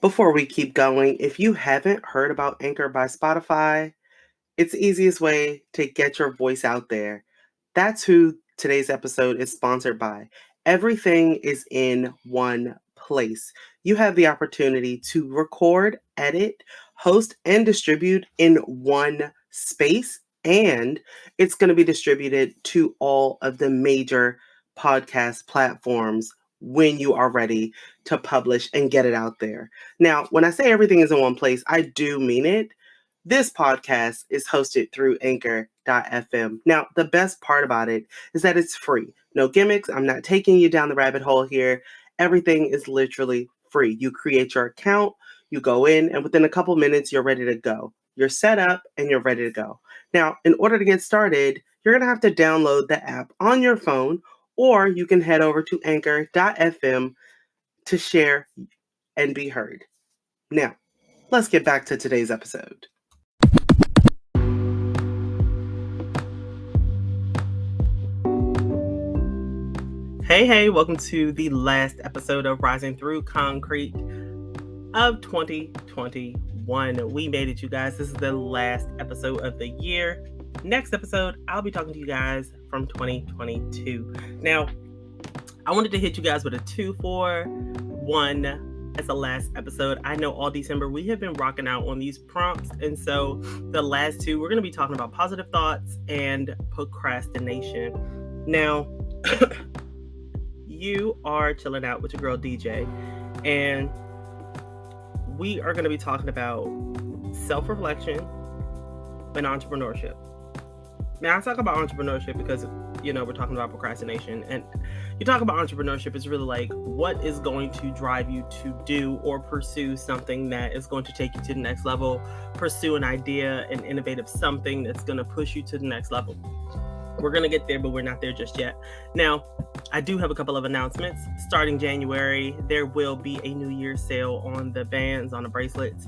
Before we keep going, if you haven't heard about Anchor by Spotify, it's the easiest way to get your voice out there. That's who today's episode is sponsored by. Everything is in one place. You have the opportunity to record, edit, host, and distribute in one space, and it's going to be distributed to all of the major podcast platforms when you are ready to publish and get it out there. Now, when I say everything is in one place, I do mean it. This podcast is hosted through anchor.fm. Now, the best part about it is that it's free. No gimmicks. I'm not taking you down the rabbit hole here. Everything is literally free. You create your account, you go in, and within a couple minutes, you're ready to go. You're set up and you're ready to go. Now, in order to get started, you're going to have to download the app on your phone, or you can head over to anchor.fm to share and be heard. Now, let's get back to today's episode. Hey, welcome to the last episode of Rising Through Concrete of 2021. We made it, you guys. This is the last episode of the year. Next episode, I'll be talking to you guys from 2022. Now, I wanted to hit you guys with a 2-for-1 as the last episode. I know all December we have been rocking out on these prompts, and so the last two, we're going to be talking about positive thoughts and procrastination. Now, you are chilling out with your girl DJ, and we are going to be talking about self-reflection and entrepreneurship. Now, I talk about entrepreneurship because, we're talking about procrastination, and you talk about entrepreneurship, it's really like what is going to drive you to do or pursue something that is going to take you to the next level, pursue an idea, an innovative something that's going to push you to the next level. We're going to get there, but we're not there just yet. Now, I do have a couple of announcements. Starting January, there will be a New Year's sale on the bands, on the bracelets.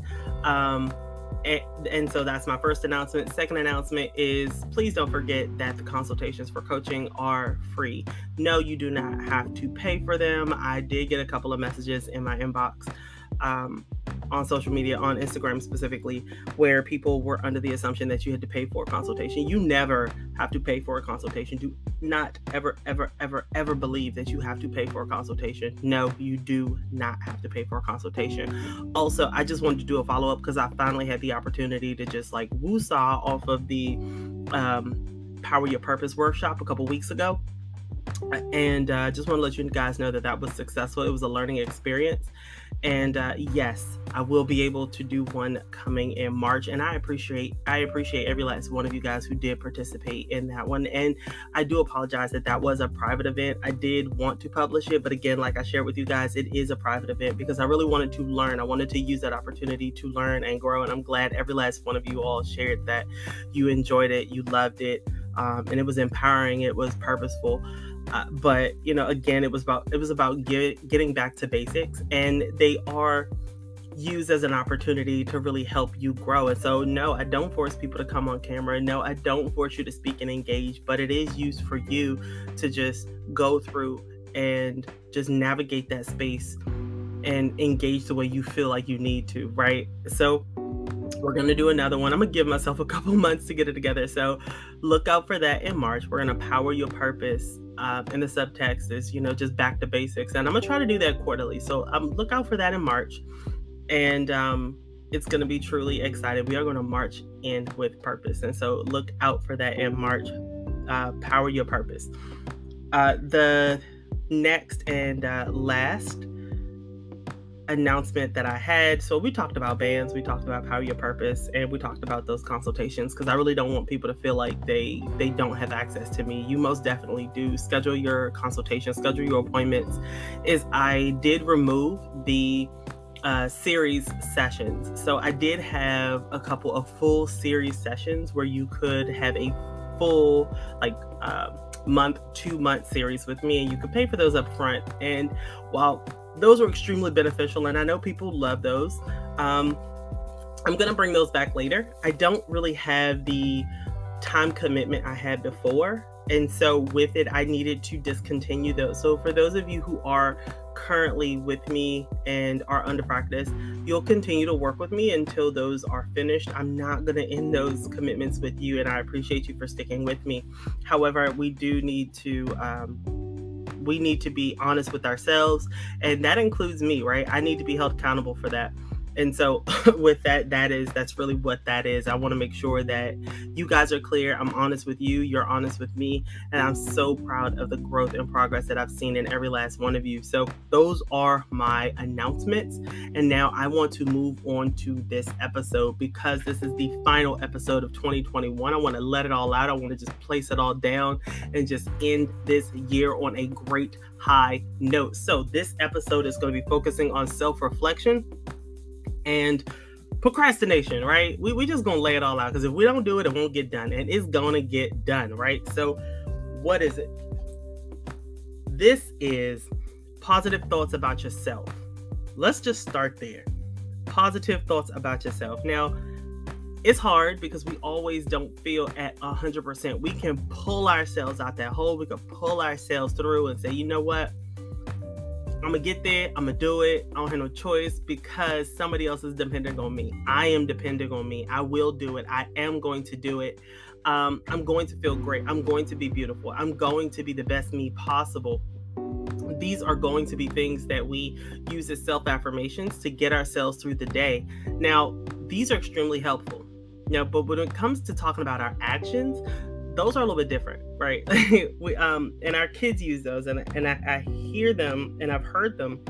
And so that's my first announcement. Second announcement is please don't forget that the consultations for coaching are free. No, you do not have to pay for them. I did get a couple of messages in my inbox on social media, on Instagram specifically, where people were under the assumption that you had to pay for a consultation. You never have to pay for a consultation. Do not ever believe that you have to pay for a consultation. No, you do not have to pay for a consultation. Also, I just wanted to do a follow-up because I finally had the opportunity to just like woo-saw off of the Power Your Purpose workshop a couple weeks ago. And just want to let you guys know that was successful. It was a learning experience. And yes, I will be able to do one coming in March. And I appreciate every last one of you guys who did participate in that one. And I do apologize that was a private event. I did want to publish it, but again, like I shared with you guys, it is a private event because I really wanted to learn. I wanted to use that opportunity to learn and grow. And I'm glad every last one of you all shared that you enjoyed it, you loved it, and it was empowering. It was purposeful. But again, it was about getting back to basics, and they are used as an opportunity to really help you grow. And so, no, I don't force people to come on camera. No, I don't force you to speak and engage, but it is used for you to just go through and just navigate that space and engage the way you feel like you need to, right? So we're going to do another one. I'm going to give myself a couple months to get it together. So look out for that in March. We're going to power your purpose. And the subtext is, just back to basics. And I'm going to try to do that quarterly. So look out for that in March. And it's going to be truly exciting. We are going to march in with purpose. And so look out for that in March. Power your purpose. The next and last announcement that I had. So we talked about bands, we talked about Power Your Purpose, and we talked about those consultations because I really don't want people to feel like they don't have access to me. You most definitely do. Schedule your consultations, schedule your appointments. I did remove the series sessions. So I did have a couple of full series sessions where you could have a full 2-month series with me, and you could pay for those up front. And while those were extremely beneficial, and I know people love those, I'm going to bring those back later. I don't really have the time commitment I had before. And so with it, I needed to discontinue those. So for those of you who are currently with me and are under practice, you'll continue to work with me until those are finished. I'm not going to end those commitments with you, and I appreciate you for sticking with me. However, we need to be honest with ourselves, and that includes me, right? I need to be held accountable for that. And so with that's really what that is. I want to make sure that you guys are clear. I'm honest with you. You're honest with me. And I'm so proud of the growth and progress that I've seen in every last one of you. So those are my announcements. And now I want to move on to this episode, because this is the final episode of 2021. I want to let it all out. I want to just place it all down and just end this year on a great high note. So this episode is going to be focusing on self-reflection and procrastination, right? We just gonna lay it all out, because if we don't do it, it won't get done, and it's gonna get done, right? So what is it? This is positive thoughts about yourself. Let's just start there. Positive thoughts about yourself. Now, it's hard because we always don't feel at 100%. We can pull ourselves out that hole. We can pull ourselves through and say, you know what? I'm going to get there. I'm going to do it. I don't have no choice, because somebody else is depending on me. I am depending on me. I will do it. I am going to do it. I'm going to feel great. I'm going to be beautiful. I'm going to be the best me possible. These are going to be things that we use as self-affirmations to get ourselves through the day. Now, these are extremely helpful. Now, but when it comes to talking about our actions, those are a little bit different, right? And our kids use those, and I hear them, and I've heard them,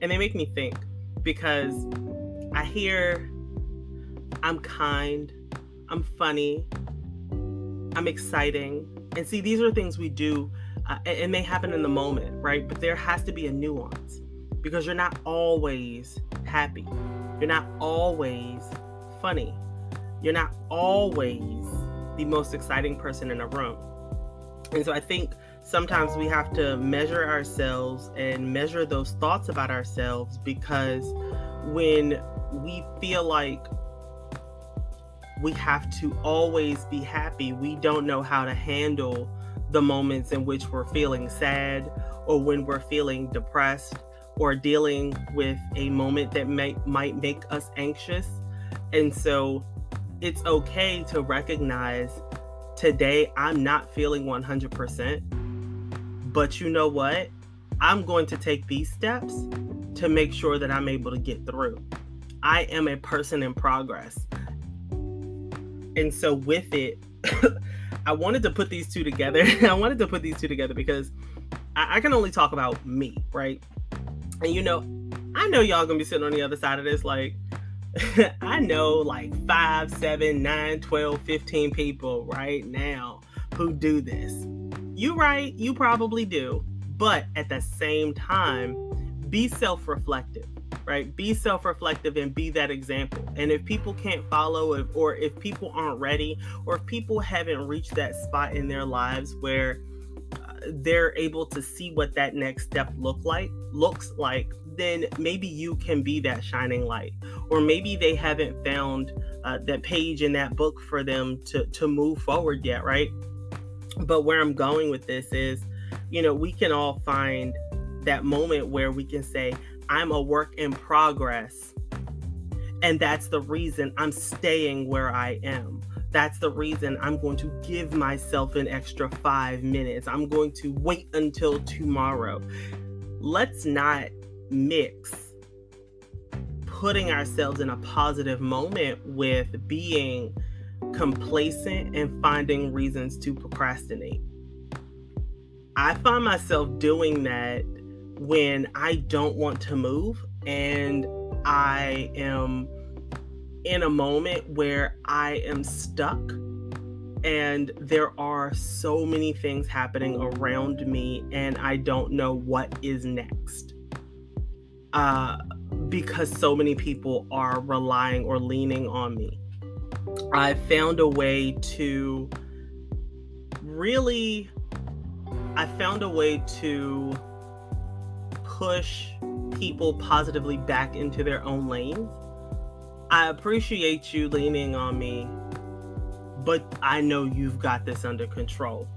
and they make me think, because I hear, I'm kind, I'm funny, I'm exciting. And see, these are things we do, and they happen in the moment, right? But there has to be a nuance, because you're not always happy. You're not always funny. You're not always the most exciting person in a room. And so I think sometimes we have to measure ourselves and measure those thoughts about ourselves, because when we feel like we have to always be happy, we don't know how to handle the moments in which we're feeling sad, or when we're feeling depressed, or dealing with a moment that might make us anxious. And so it's okay to recognize, today I'm not feeling 100%, but you know what? I'm going to take these steps to make sure that I'm able to get through. I am a person in progress. And so with it, I wanted to put these two together. Because I can only talk about me, right? And I know y'all gonna be sitting on the other side of this, like, I know like 5, 7, 9, 12, 15 people right now who do this. You're right, you probably do. But at the same time, be self-reflective, right? Be self-reflective and be that example. And if people can't follow, or if people aren't ready, or if people haven't reached that spot in their lives where they're able to see what that next step looks like, then maybe you can be that shining light. Or maybe they haven't found that page in that book for them to move forward yet, right? But where I'm going with this is, we can all find that moment where we can say, I'm a work in progress. And that's the reason I'm staying where I am. That's the reason I'm going to give myself an extra 5 minutes. I'm going to wait until tomorrow. Let's not mix putting ourselves in a positive moment with being complacent and finding reasons to procrastinate. I find myself doing that when I don't want to move, and I am in a moment where I am stuck, and there are so many things happening around me, and I don't know what is next. Because so many people are relying or leaning on me. I found a way to push people positively back into their own lanes. I appreciate you leaning on me, but I know you've got this under control.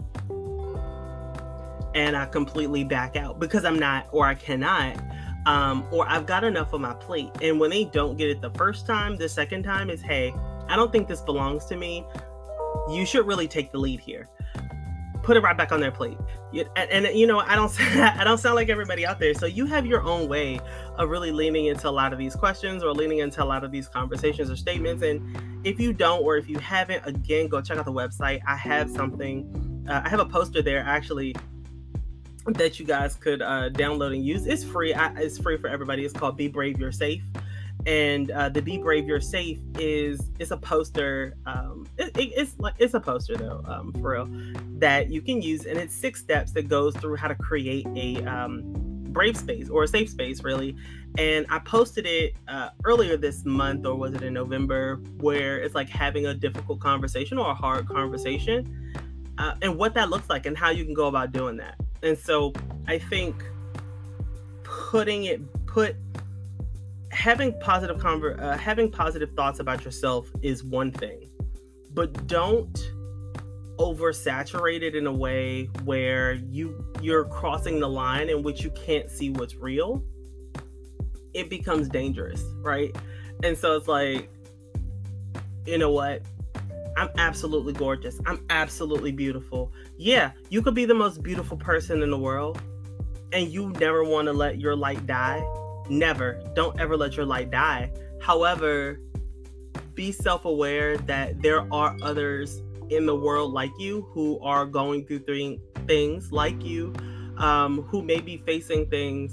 And I completely back out because I'm not, or I cannot, or I've got enough on my plate. And when they don't get it the first time, the second time is, hey, I don't think this belongs to me. You should really take the lead here. Put it right back on their plate. And I don't sound like everybody out there. So you have your own way of really leaning into a lot of these questions or leaning into a lot of these conversations or statements. And if you don't, or if you haven't, again, go check out the website. I have a poster there actually that you guys could download and use. It's free. It's free for everybody. It's called Be Brave, You're Safe. And the Be Brave, You're Safe it's a poster. It's a poster though, for real, that you can use, and it's 6 steps that goes through how to create a brave space or a safe space, really. And I posted it earlier this month, or was it in November, where it's like having a difficult conversation or a hard conversation, and what that looks like and how you can go about doing that. And so I think having positive thoughts about yourself is one thing, but don't oversaturate it in a way where you're crossing the line in which you can't see what's real. It becomes dangerous, right? And so it's like, you know what? I'm absolutely gorgeous. I'm absolutely beautiful. Yeah, you could be the most beautiful person in the world, and you never want to let your light die. Never. Don't ever let your light die. However, be self-aware that there are others in the world like you who are going through things like you, who may be facing things,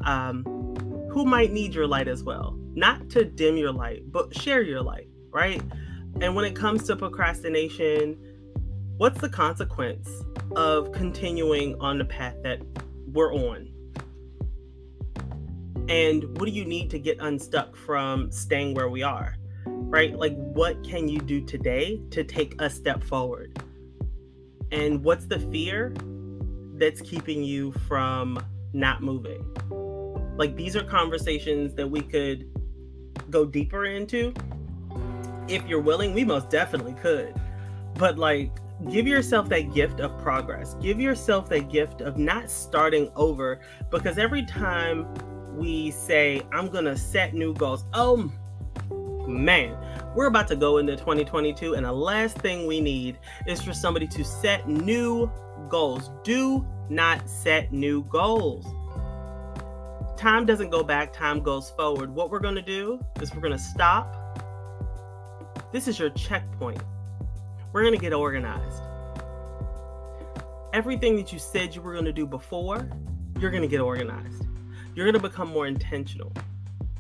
who might need your light as well. Not to dim your light, but share your light, right? And when it comes to procrastination, what's the consequence of continuing on the path that we're on? And what do you need to get unstuck from staying where we are, right? Like, what can you do today to take a step forward? And what's the fear that's keeping you from not moving? Like, these are conversations that we could go deeper into. If you're willing, we most definitely could. But like, give yourself that gift of progress. Give yourself that gift of not starting over, because every time we say, I'm gonna set new goals, oh man, we're about to go into 2022, and the last thing we need is for somebody to set new goals. Do not set new goals. Time doesn't go back, time goes forward. What we're gonna do is we're gonna stop. This is your checkpoint. We're gonna get organized. Everything that you said you were gonna do before, you're gonna get organized. You're gonna become more intentional.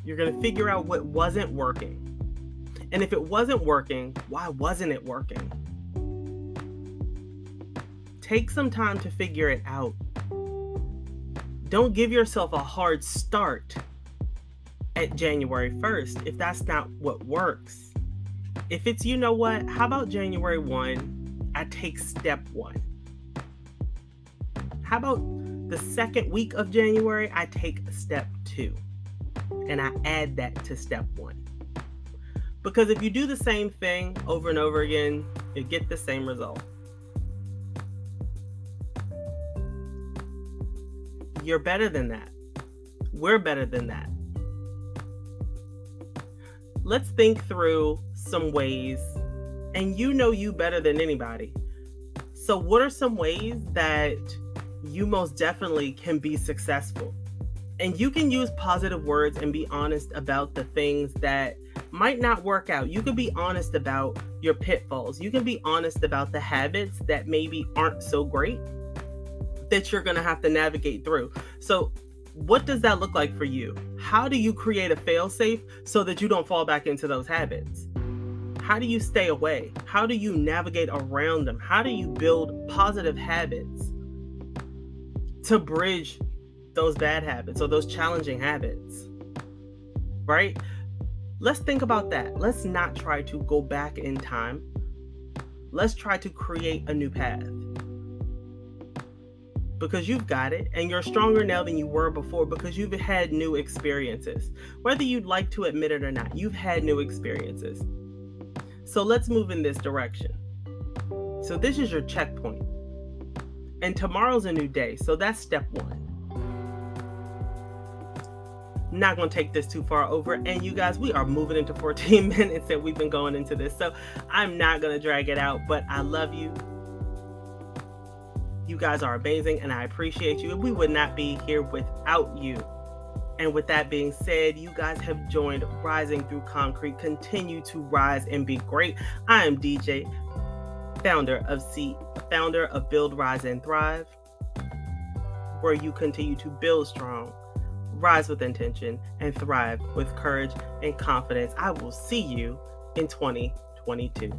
You're gonna figure out what wasn't working. And if it wasn't working, why wasn't it working? Take some time to figure it out. Don't give yourself a hard start at January 1st if that's not what works. If it's, you know what, how about January 1, I take step 1? How about the second week of January, I take step 2? And I add that to step 1. Because if you do the same thing over and over again, you get the same result. You're better than that. We're better than that. Let's think through some ways, and you know you better than anybody. So what are some ways that you most definitely can be successful? And you can use positive words and be honest about the things that might not work out. You can be honest about your pitfalls. You can be honest about the habits that maybe aren't so great that you're going to have to navigate through. So what does that look like for you? How do you create a fail-safe so that you don't fall back into those habits? How do you stay away? How do you navigate around them? How do you build positive habits to bridge those bad habits or those challenging habits? Right? Let's think about that. Let's not try to go back in time. Let's try to create a new path. Because you've got it, and you're stronger now than you were before because you've had new experiences. Whether you'd like to admit it or not, you've had new experiences. So let's move in this direction. So this is your checkpoint. And tomorrow's a new day, so that's step 1. Not going to take this too far over. And you guys, we are moving into 14 minutes that we've been going into this. So I'm not going to drag it out, but I love you. You guys are amazing and I appreciate you. And we would not be here without you. And with that being said, you guys have joined Rising Through Concrete. Continue to rise and be great. I am DJ, founder of Build, Rise, and Thrive, where you continue to build strong, rise with intention, and thrive with courage and confidence. I will see you in 2022.